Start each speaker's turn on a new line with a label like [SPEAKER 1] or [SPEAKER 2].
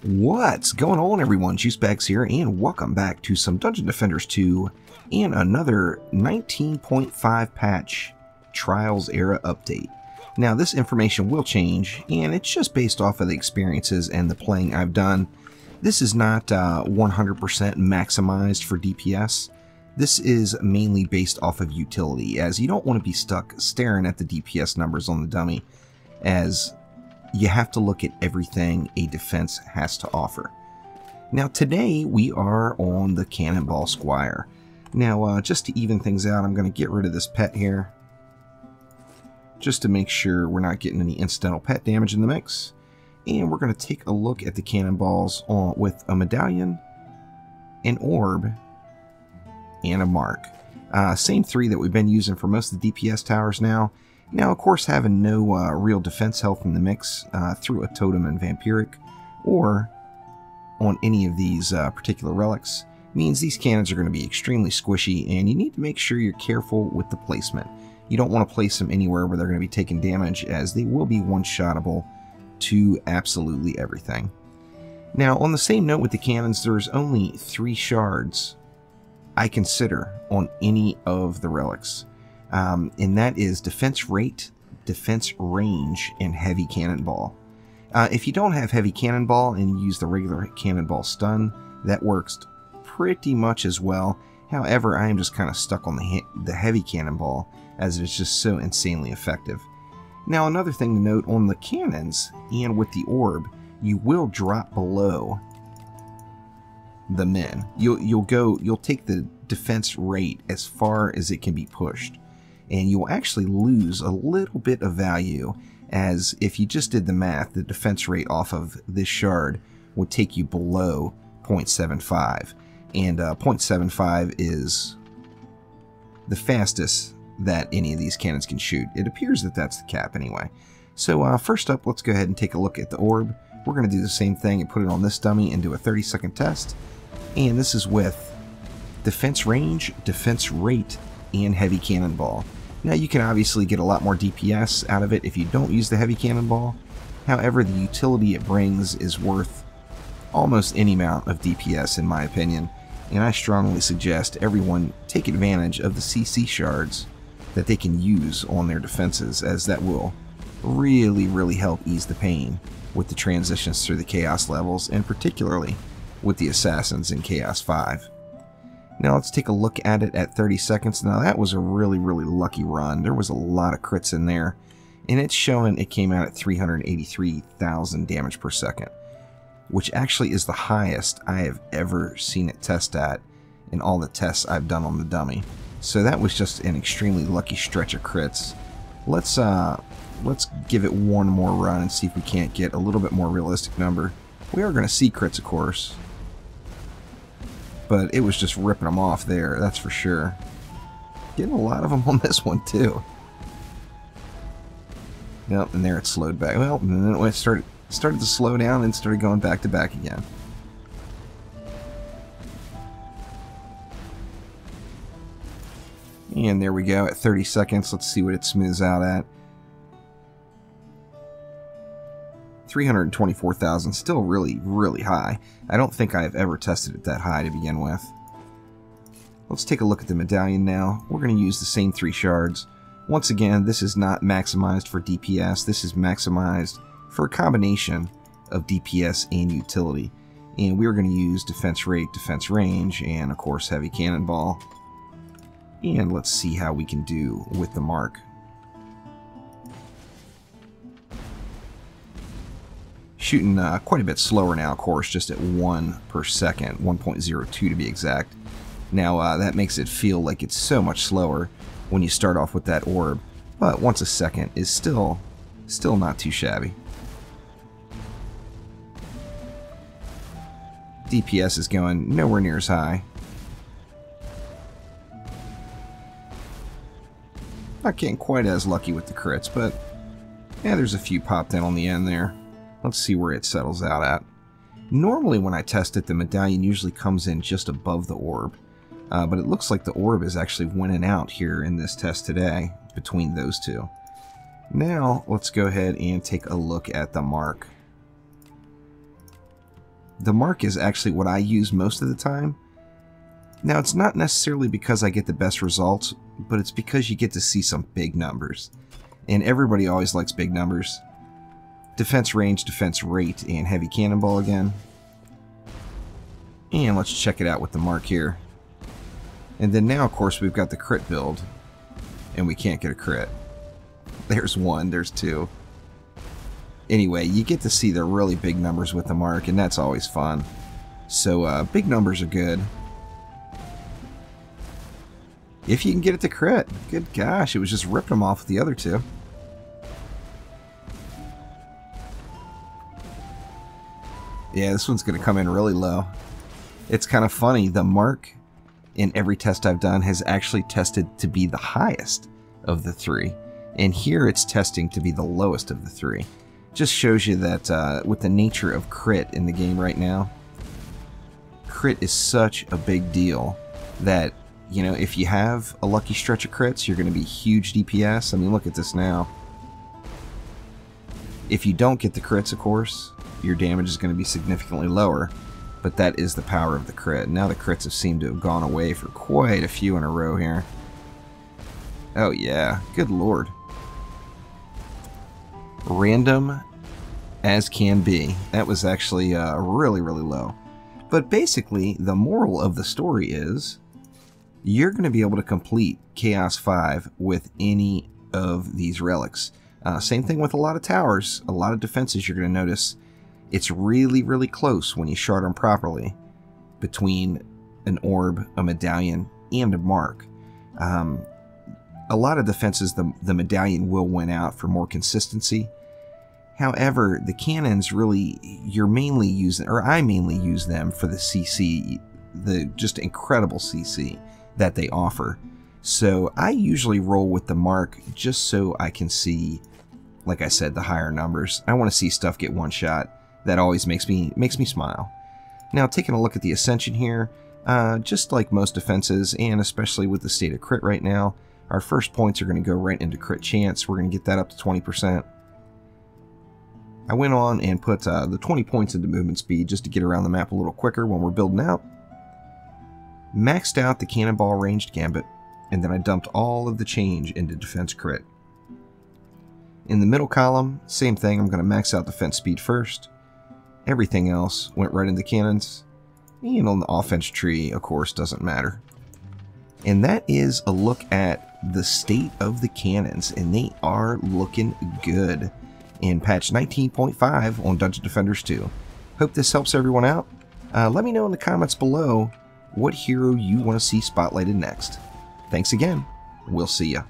[SPEAKER 1] What's going on, everyone? Juicebags here, and welcome back to some Dungeon Defenders 2 and another 19.5 patch Trials Era update. Now, this information will change, and it's just based off of the experiences and the playing I've done. This is not 100% maximized for DPS. This is mainly based off of utility, as you don't want to be stuck staring at the DPS numbers on the dummy, as you have to look at everything a defense has to offer. Now today we are on the Cannonball Squire. Now just to even things out, I'm going to get rid of this pet here, just to make sure we're not getting any incidental pet damage in the mix. And we're going to take a look at the cannonballs with a medallion, an orb, and a mark. Same three that we've been using for most of the DPS towers now. Now, of course, having no real defense health in the mix through a totem and vampiric, or on any of these particular relics, means these cannons are going to be extremely squishy, and you need to make sure you're careful with the placement. You don't want to place them anywhere where they're going to be taking damage, as they will be one-shottable to absolutely everything. Now, on the same note with the cannons, there's only 3 shards I consider on any of the relics. And that is defense rate, defense range, and heavy cannonball. If you don't have heavy cannonball and you use the regular cannonball stun, that works pretty much as well. However, I am just kind of stuck on the heavy cannonball, as it's just so insanely effective. Now, another thing to note on the cannons and with the orb, you will drop below the min. You'll take the defense rate as far as it can be pushed, and you'll actually lose a little bit of value, as if you just did the math, the defense rate off of this shard would take you below 0.75, and 0.75 is the fastest that any of these cannons can shoot. It appears that that's the cap anyway. So first up, let's go ahead and take a look at the orb. We're going to do the same thing and put it on this dummy and do a 30-second test, and this is with defense range, defense rate, and heavy cannonball. Now, you can obviously get a lot more DPS out of it if you don't use the heavy cannonball. However, the utility it brings is worth almost any amount of DPS in my opinion, and I strongly suggest everyone take advantage of the CC shards that they can use on their defenses, as that will really help ease the pain with the transitions through the Chaos levels, and particularly with the Assassins in Chaos 5. Now let's take a look at it at 30 seconds. Now that was a really lucky run. There was a lot of crits in there, and it's showing it came out at 383,000 damage per second, which actually is the highest I have ever seen it test at in all the tests I've done on the dummy. So that was just an extremely lucky stretch of crits. Let's give it one more run and see if we can't get a little bit more realistic number. We are going to see crits, of course, but it was just ripping them off there, that's for sure. Getting a lot of them on this one, too. Yep, and there it slowed back. Well, and then it started to slow down and started going back to back again. And there we go at 30 seconds. Let's see what it smooths out at. 324,000, still really high. I don't think I've ever tested it that high to begin with. Let's take a look at the medallion now. We're going to use the same 3 shards. Once again, this is not maximized for DPS. This is maximized for a combination of DPS and utility. And we're going to use defense rate, defense range, and of course heavy cannonball. And let's see how we can do with the mark. Shooting quite a bit slower now, of course, just at 1 per second, 1.02 to be exact. Now that makes it feel like it's so much slower when you start off with that orb, but once a second is still not too shabby. DPS is going nowhere near as high. Not getting quite as lucky with the crits, but yeah, there's a few popped in on the end there. Let's see where it settles out at. Normally when I test it, the medallion usually comes in just above the orb, But it looks like the orb is actually winning out here in this test today between those two. Now, let's go ahead and take a look at the mark. The mark is actually what I use most of the time. Now, it's not necessarily because I get the best results, but it's because you get to see some big numbers. And everybody always likes big numbers. Defense range, defense rate, and heavy cannonball again. And let's check it out with the mark here. And then now, of course, we've got the crit build. And we can't get a crit. There's one, there's two. Anyway, you get to see the really big numbers with the mark, and that's always fun. So, big numbers are good. If you can get it to crit. Good gosh, it was just ripping them off with the other two. Yeah, this one's going to come in really low. It's kind of funny. The mark in every test I've done has actually tested to be the highest of the three. And here it's testing to be the lowest of the three. Just shows you that with the nature of crit in the game right now, crit is such a big deal that, you know, if you have a lucky stretch of crits, you're going to be huge DPS. I mean, look at this now. If you don't get the crits, of course, your damage is going to be significantly lower. But that is the power of the crit. Now the crits have seemed to have gone away for quite a few in a row here. Oh yeah, good lord. Random as can be. That was actually really, really low. But basically, the moral of the story is you're going to be able to complete Chaos 5 with any of these relics. Same thing with a lot of towers, a lot of defenses. You're going to notice it's really, really close when you shard them properly between an orb, a medallion, and a mark. A lot of defenses, the medallion will win out for more consistency. However, the cannons really, you're mainly using, or I mainly use them for the CC, the just incredible CC that they offer. So I usually roll with the mark just so I can see, like I said, the higher numbers. I want to see stuff get one shot. That always makes me smile. Now, taking a look at the Ascension here, just like most defenses, and especially with the state of crit right now, our first points are going to go right into crit chance. We're going to get that up to 20%. I went on and put the 20 points into movement speed just to get around the map a little quicker when we're building out. Maxed out the cannonball ranged gambit, and then I dumped all of the change into defense crit. In the middle column, same thing. I'm going to max out defense speed first. Everything else went right into cannons. And on the offense tree, of course, doesn't matter. And that is a look at the state of the cannons, and they are looking good in patch 19.5 on Dungeon Defenders 2. Hope this helps everyone out. Let me know in the comments below what hero you want to see spotlighted next. Thanks again. We'll see ya.